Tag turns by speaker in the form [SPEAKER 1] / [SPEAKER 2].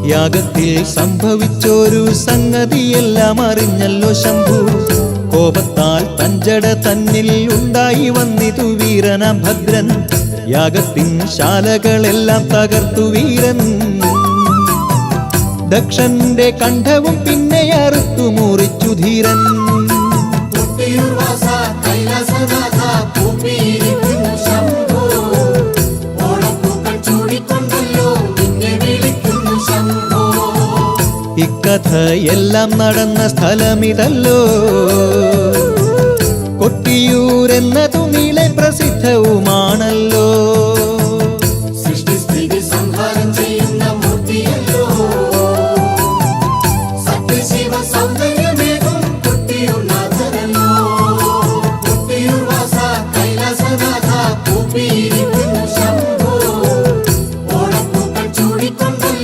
[SPEAKER 1] യാഗത്തിൽ സംഭവിച്ചൊരു സംഗതിയെല്ലാം അറിഞ്ഞല്ലോ ശംഭു. കോപത്താൽ തഞ്ചട തന്നിൽ ഉണ്ടായി വന്നിതു വീരനാം ഭദ്രൻ. യാഗത്തിൻ ശാലകളെല്ലാം തകർത്തു വീരൻ. ദക്ഷന്റെ കണ്ഠവും പിന്നെ അറുത്തു മുറിച്ചു ധീരൻ. ഇക്കഥയെല്ലാം നടന്ന സ്ഥലമിതല്ലോ. കൊട്ടിയൂരെന്നതു നീളെ പ്രസിദ്ധവുമാ